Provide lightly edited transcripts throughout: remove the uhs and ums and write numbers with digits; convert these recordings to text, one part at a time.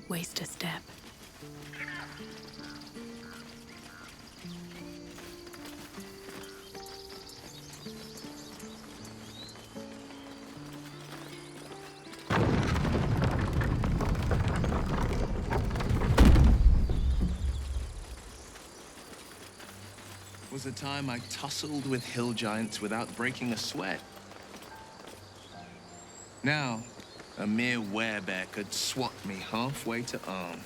Don't waste a step. Was a time I tussled with hill giants without breaking a sweat. Now, a mere werebear could swat me halfway to arm.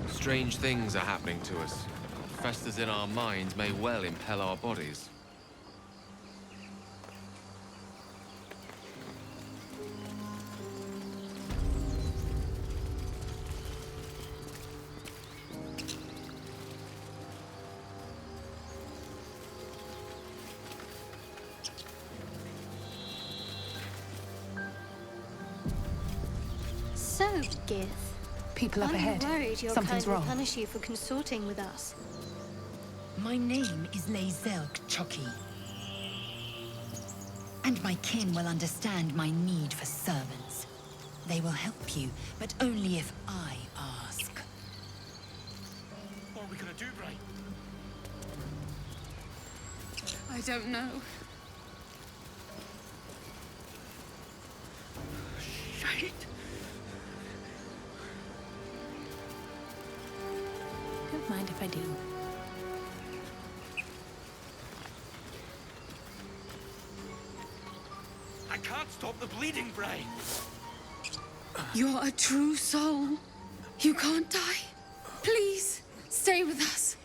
Strange things are happening to us. What festers in our minds may well impel our bodies. So, Gith. People up ahead. I'm worried your Something's kind will wrong. punish you for consorting with us. My name is Lezelk Choki. And my kin will understand my need for servants. They will help you, but only if I ask. What are we gonna do, Bray? I don't know. Shite! Don't mind if I do. I can't stop the bleeding, Bray! You're a true soul. You can't die. Please, stay with us.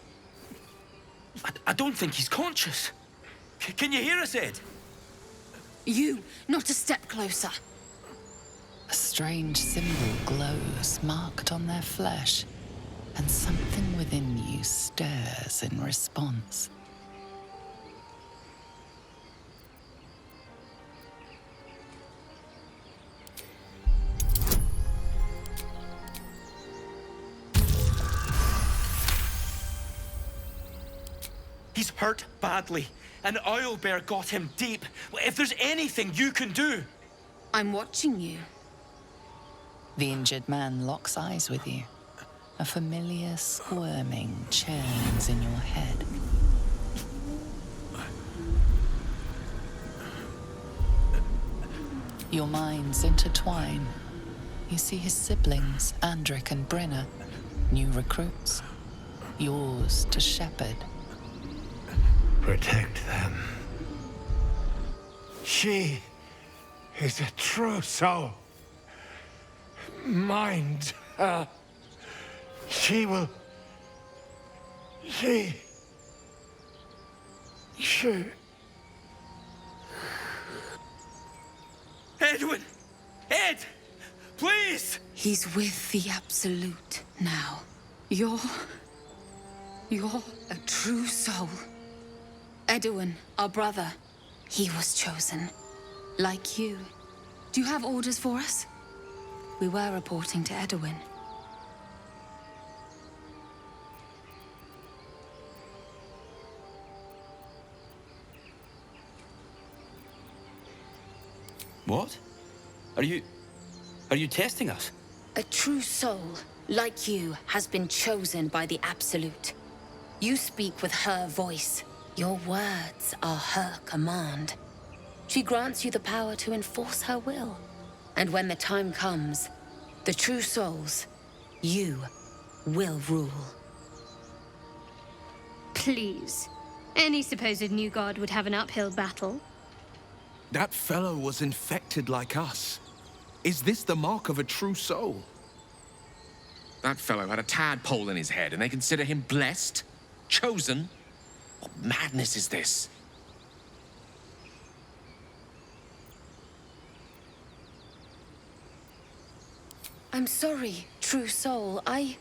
I don't think he's conscious. Can you hear us, Ed? You, not a step closer. A strange symbol glows, marked on their flesh, and something within you stirs in response. He's hurt badly. An owlbear got him deep. If there's anything you can do... I'm watching you. The injured man locks eyes with you. A familiar squirming churns in your head. Your minds intertwine. You see his siblings, Andric and Brenna, new recruits. Yours to shepherd. Protect them. She is a true soul. Mind her. She will... She... Edwin! Ed! Please! He's with the Absolute now. You're a true soul. Edwin, our brother, he was chosen. Like you. Do you have orders for us? We were reporting to Edwin. What? Are you testing us? A true soul, like you, has been chosen by the Absolute. You speak with her voice. Your words are her command. She grants you the power to enforce her will. And when the time comes, the true souls, you will rule. Please. Any supposed new god would have an uphill battle. That fellow was infected like us. Is this the mark of a true soul? That fellow had a tadpole in his head, and they consider him blessed? Chosen? What madness is this? I'm sorry, true soul. I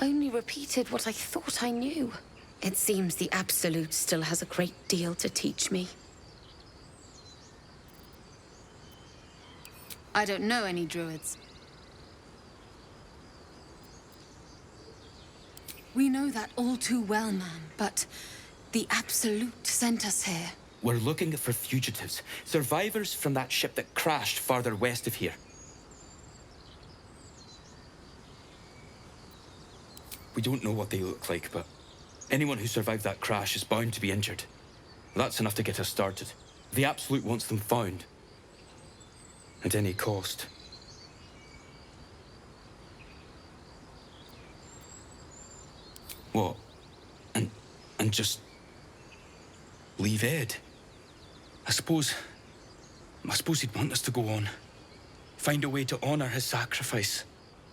only repeated what I thought I knew. It seems the Absolute still has a great deal to teach me. I don't know any druids. We know that all too well, ma'am, but the Absolute sent us here. We're looking for fugitives. Survivors from that ship that crashed farther west of here. We don't know what they look like, but anyone who survived that crash is bound to be injured. That's enough to get us started. The Absolute wants them found. At any cost. What? And just leave Ed? I suppose he'd want us to go on. Find a way to honor his sacrifice.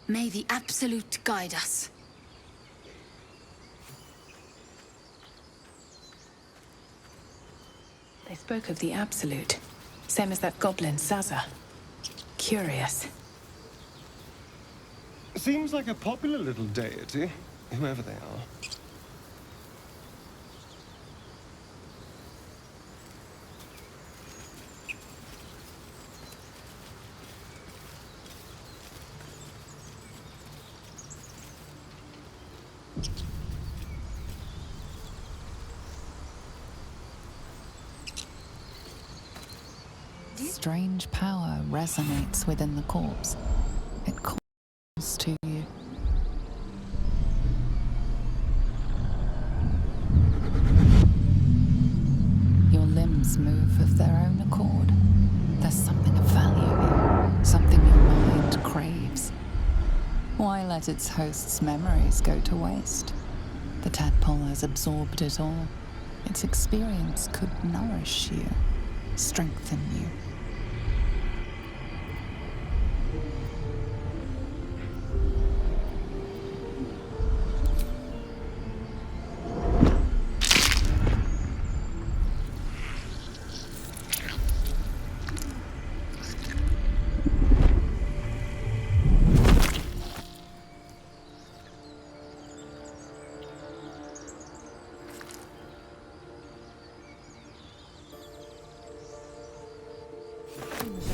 May the Absolute guide us. They spoke of the Absolute. Same as that goblin, Zaza. Curious. Seems like a popular little deity, whoever they are. Strange power resonates within the corpse. It calls to you. Your limbs move of their own accord. There's something of value here, something your mind craves. Why let its host's memories go to waste? The tadpole has absorbed it all. Its experience could nourish you, strengthen you.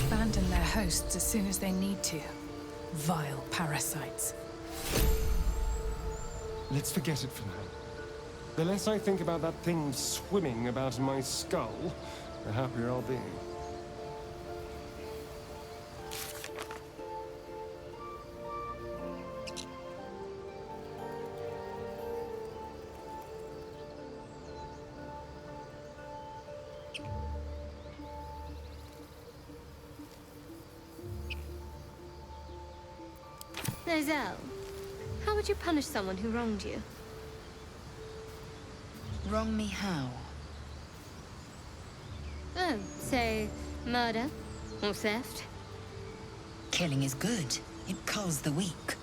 Abandon their hosts as soon as they need to. Vile parasites. Let's forget it for now. The less I think about that thing swimming about in my skull, the happier I'll be. Nozel, how would you punish someone who wronged you? Wrong me how? Oh, say, murder? Or theft? Killing is good. It culls the weak.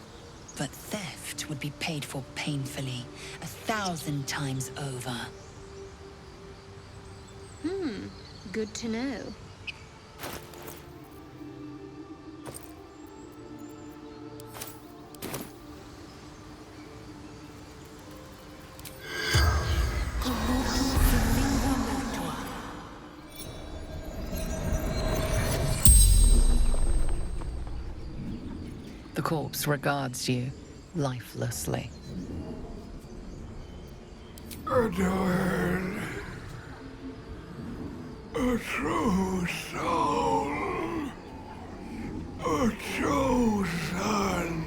But theft would be paid for painfully, 1,000 times over. Good to know. The corpse regards you lifelessly. Adored. A true soul. A chosen.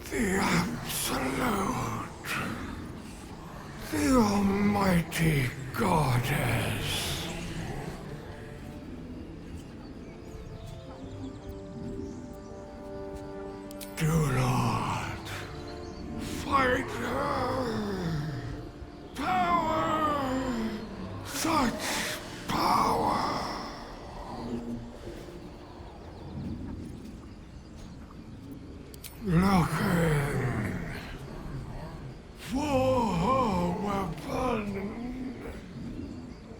The Absolute. The Almighty Goddess. Do not fight her. Power. Such power. Looking for her weapon.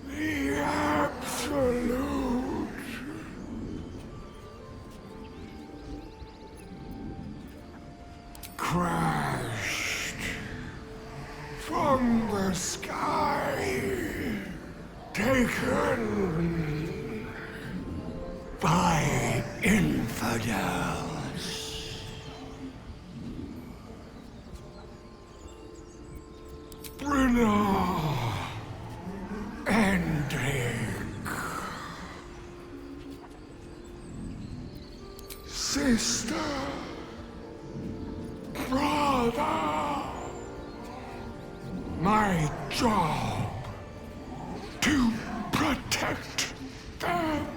The Absolute. Crashed from the sky, taken by infidels. Brynna ending. sister, brother. My job to protect them.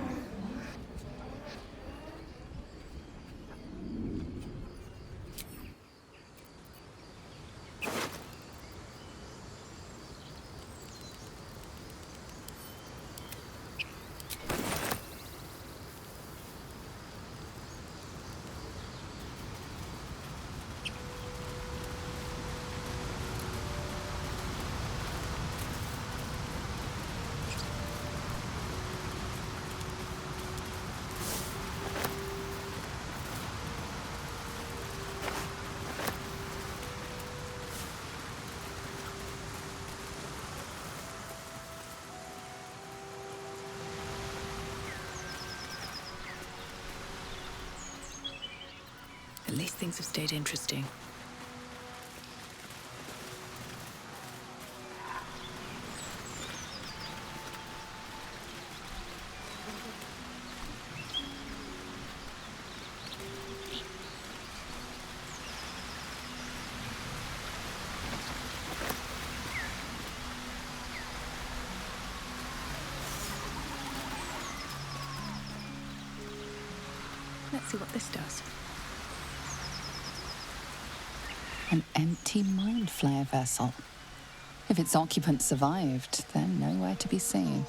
At least things have stayed interesting. Let's see what this does. An empty mind flare vessel. If its occupant survived, they're nowhere to be seen.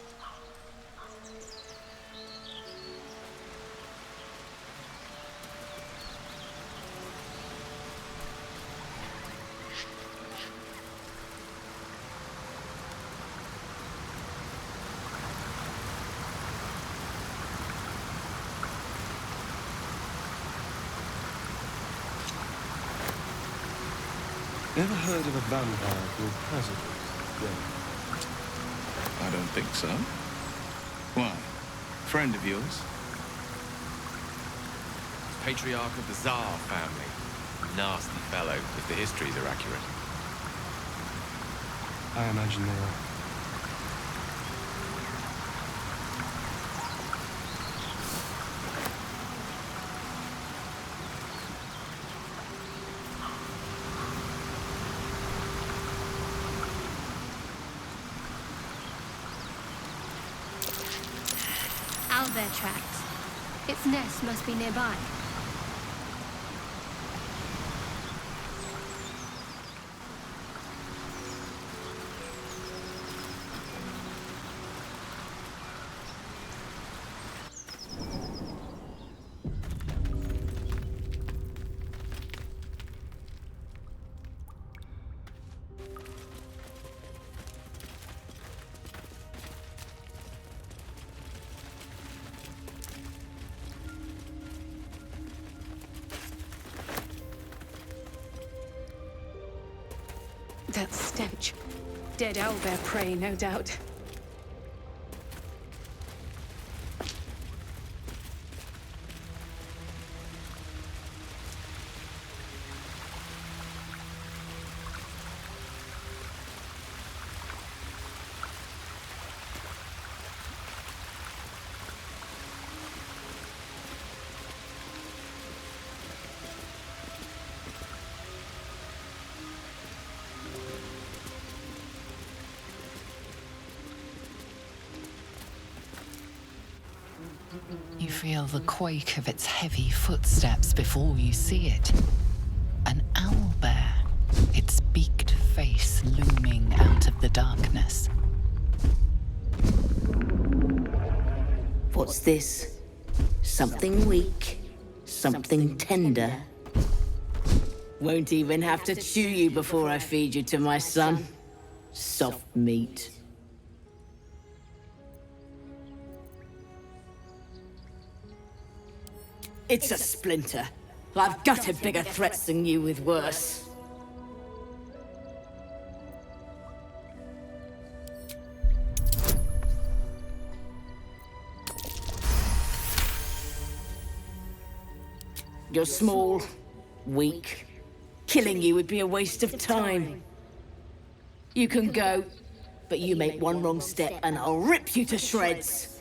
Ever heard of a vampire called Hazard? Yeah. I don't think so. Why? Friend of yours? Patriarch of the Tsar family. Nasty fellow, if the histories are accurate. I imagine they are. Owlbear tracks. Its nest must be nearby. That stench. Dead owlbear prey, no doubt. You feel the quake of its heavy footsteps before you see it. An owlbear, its beaked face looming out of the darkness. What's this? Something weak, something tender. Won't even have to chew you before I feed you to my son. Soft meat. It's a splinter. I've gutted bigger threats than you with worse. You're small, weak. Killing you would be a waste of time. You can go, but you make one wrong step and I'll rip you to shreds.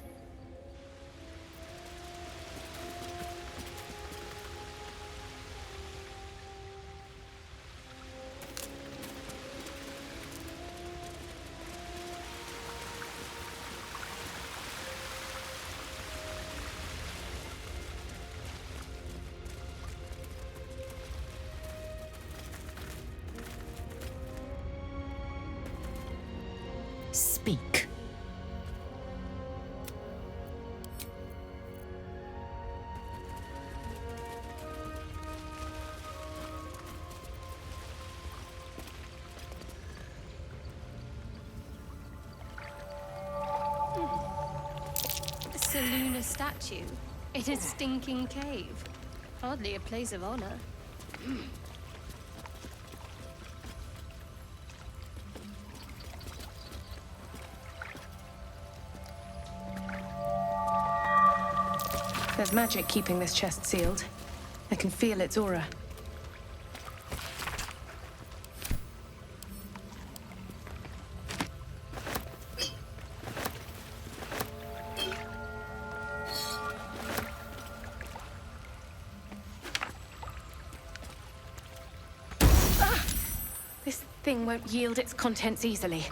speak. Seluna statue in a stinking cave. Hardly a place of honor. There's magic keeping this chest sealed. I can feel its aura. This thing won't yield its contents easily.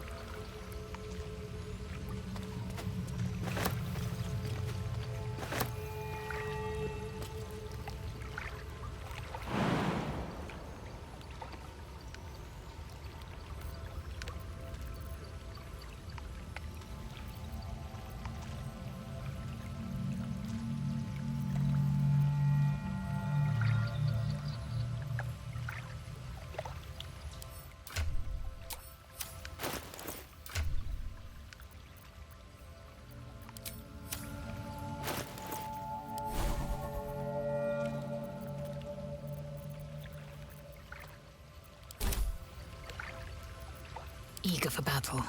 Eager for battle.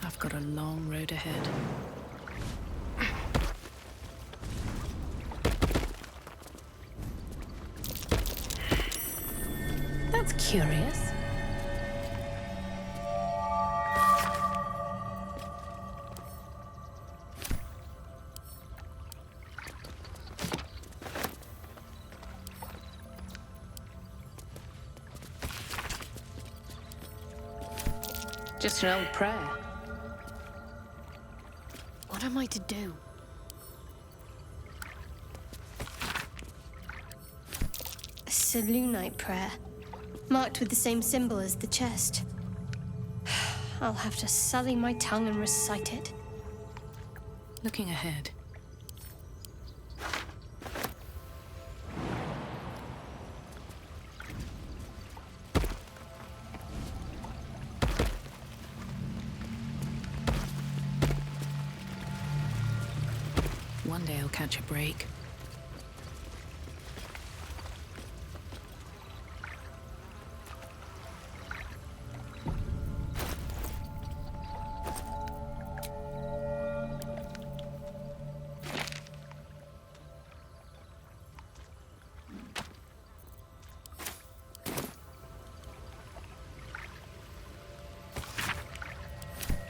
I've got a long road ahead. That's curious. Just an old prayer. What am I to do? A Selunite prayer, marked with the same symbol as the chest. I'll have to sully my tongue and recite it. Looking ahead. One day I'll catch a break.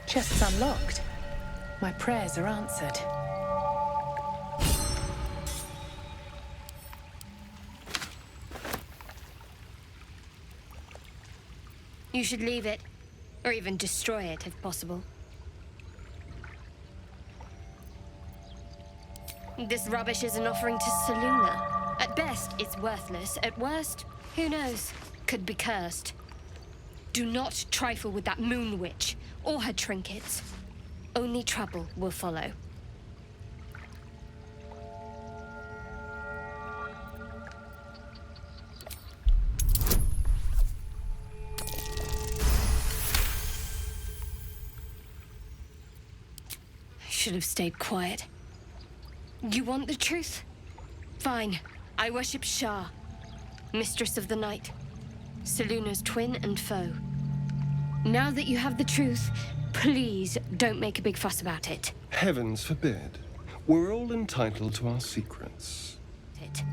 Chest's unlocked. My prayers are answered. You should leave it, or even destroy it if possible. This rubbish is an offering to Seluna. At best, it's worthless. At worst, who knows? Could be cursed. Do not trifle with that moon witch, or her trinkets. Only trouble will follow. Should have stayed quiet. You want the truth? Fine. I worship Shah, Mistress of the Night, Seluna's twin and foe. Now that you have the truth, please don't make a big fuss about it. Heavens forbid. We're all entitled to our secrets.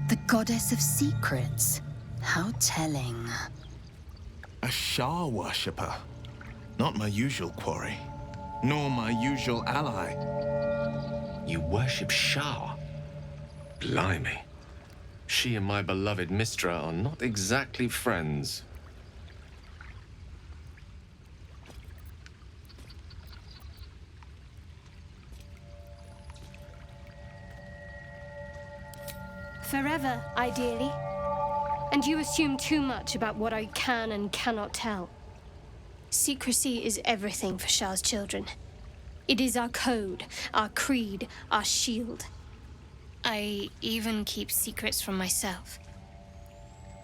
The goddess of secrets. How telling. A Shah worshipper. Not my usual quarry, nor my usual ally. You worship Shah? Blimey. She and my beloved Mistra are not exactly friends. Forever, ideally. And you assume too much about what I can and cannot tell. Secrecy is everything for Shah's children. It is our code, our creed, our shield. I even keep secrets from myself.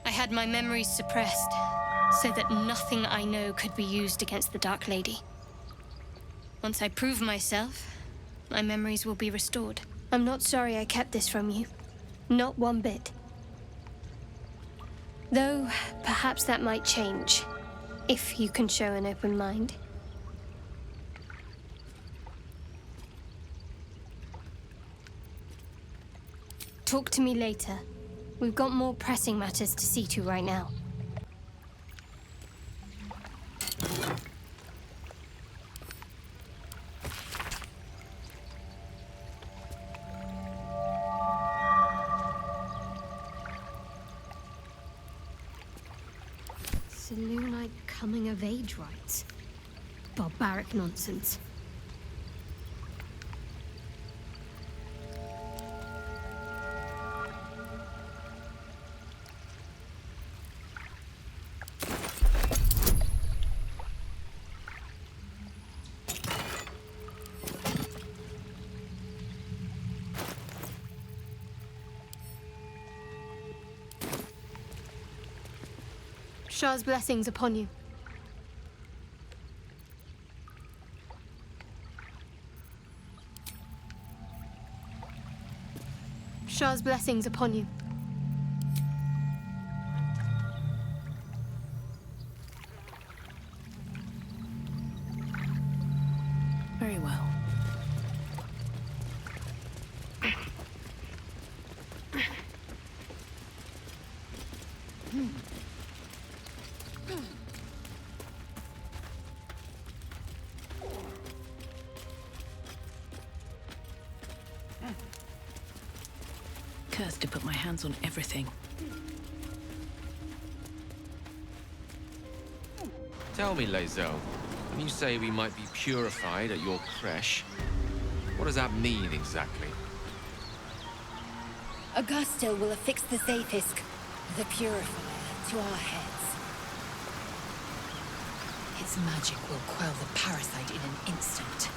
I had my memories suppressed, so that nothing I know could be used against the Dark Lady. Once I prove myself, my memories will be restored. I'm not sorry I kept this from you. Not one bit. Though, perhaps that might change, if you can show an open mind. Talk to me later. We've got more pressing matters to see to right now. Selûnite coming of age rites. Barbaric nonsense. Shah's blessings upon you. Shah's blessings upon you. Very well. Cursed to put my hands on everything. Tell me, Lae'zel, when you say we might be purified at your creche, what does that mean exactly? Augusto will affix the Zafisk, the purifier, to our heads. Its magic will quell the parasite in an instant.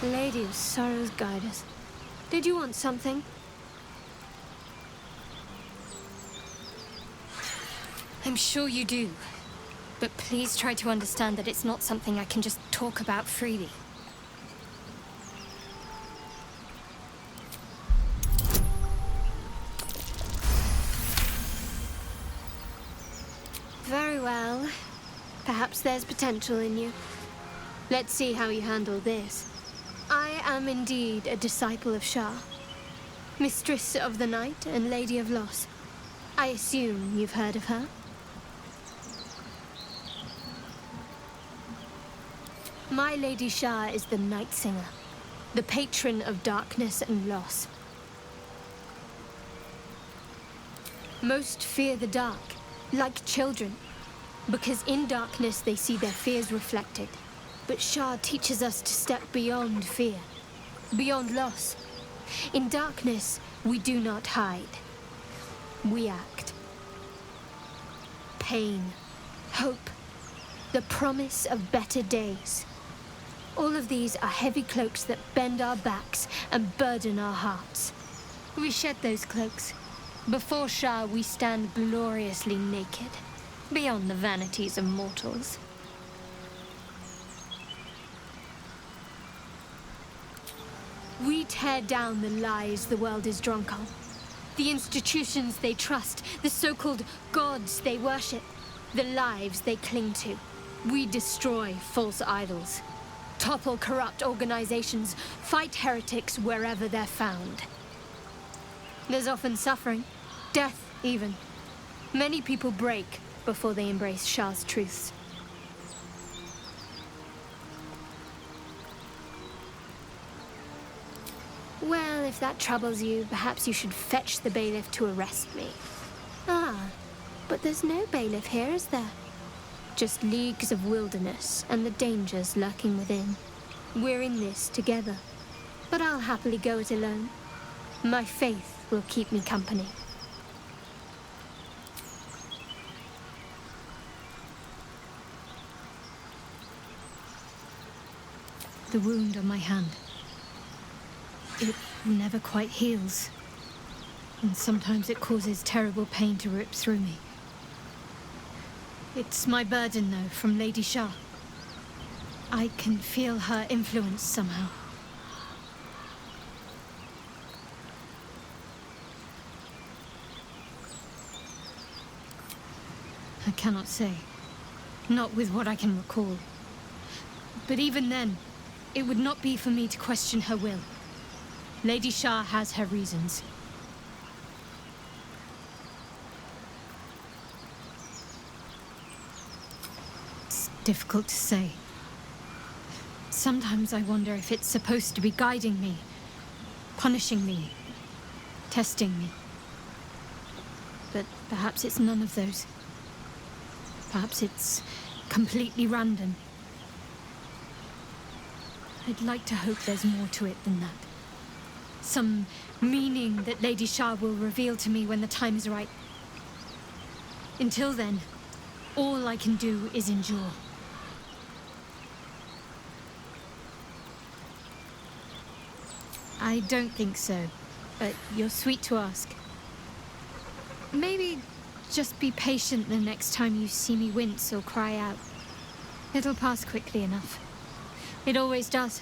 Lady of Sorrows, guide us. Did you want something? I'm sure you do. But please try to understand that it's not something I can just talk about freely. Very well. Perhaps there's potential in you. Let's see how you handle this. I am indeed a disciple of Shah, Mistress of the Night and Lady of Loss. I assume you've heard of her? My Lady Shah is the Night Singer, the patron of darkness and loss. Most fear the dark, like children, because in darkness they see their fears reflected. But Shah teaches us to step beyond fear, beyond loss. In darkness, we do not hide. We act. Pain, hope, the promise of better days. All of these are heavy cloaks that bend our backs and burden our hearts. We shed those cloaks. Before Shah, we stand gloriously naked, beyond the vanities of mortals. We tear down the lies the world is drunk on, the institutions they trust, the so-called gods they worship, the lives they cling to. We destroy false idols, topple corrupt organizations, fight heretics wherever they're found. There's often suffering, death even. Many people break before they embrace Shah's truths. Well, if that troubles you, perhaps you should fetch the bailiff to arrest me. Ah, But there's no bailiff here, is there? Just leagues of wilderness and the dangers lurking within. We're in this together. But I'll happily go it alone. My faith will keep me company. The wound on my hand. It never quite heals. And sometimes it causes terrible pain to rip through me. It's my burden, though, from Lady Shah. I can feel her influence somehow. I cannot say. Not with what I can recall. But even then, it would not be for me to question her will. Lady Shah has her reasons. It's difficult to say. Sometimes I wonder if it's supposed to be guiding me, punishing me, testing me. But perhaps it's none of those. Perhaps it's completely random. I'd like to hope there's more to it than that. Some meaning that Lady Shah will reveal to me when the time is right. Until then, all I can do is endure. I don't think so, but you're sweet to ask. Maybe just be patient the next time you see me wince or cry out. It'll pass quickly enough. It always does.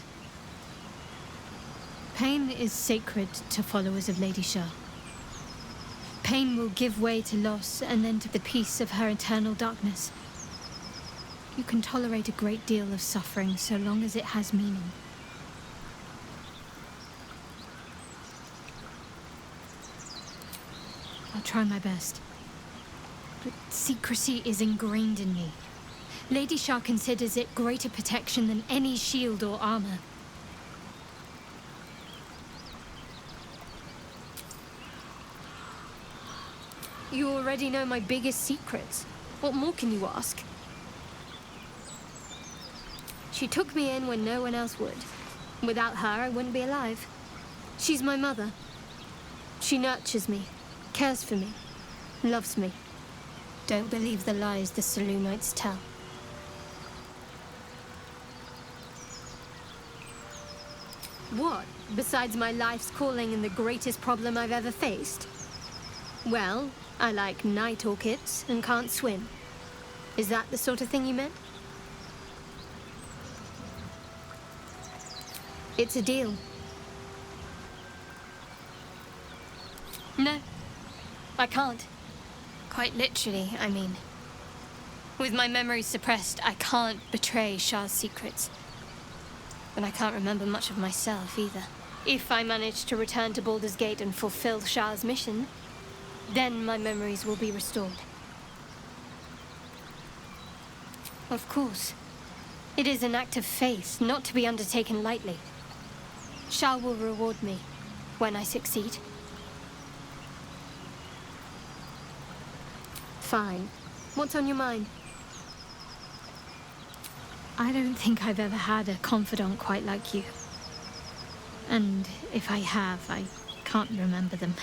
Pain is sacred to followers of Lady Shah. Pain will give way to loss and then to the peace of her eternal darkness. You can tolerate a great deal of suffering so long as it has meaning. I'll try my best. But secrecy is ingrained in me. Lady Shah considers it greater protection than any shield or armor. You already know my biggest secrets. What more can you ask? She took me in when no one else would. Without her, I wouldn't be alive. She's my mother. She nurtures me, cares for me, loves me. Don't believe the lies the Selûnites tell. What, besides my life's calling and the greatest problem I've ever faced? Well, I like night orchids and can't swim. Is that the sort of thing you meant? It's a deal. No, I can't. Quite literally, I mean. With my memories suppressed, I can't betray Shah's secrets. But I can't remember much of myself, either. If I manage to return to Baldur's Gate and fulfill Shah's mission, then my memories will be restored. Of course. It is an act of faith, not to be undertaken lightly. Shah will reward me when I succeed. Fine. What's on your mind? I don't think I've ever had a confidant quite like you. And if I have, I can't remember them.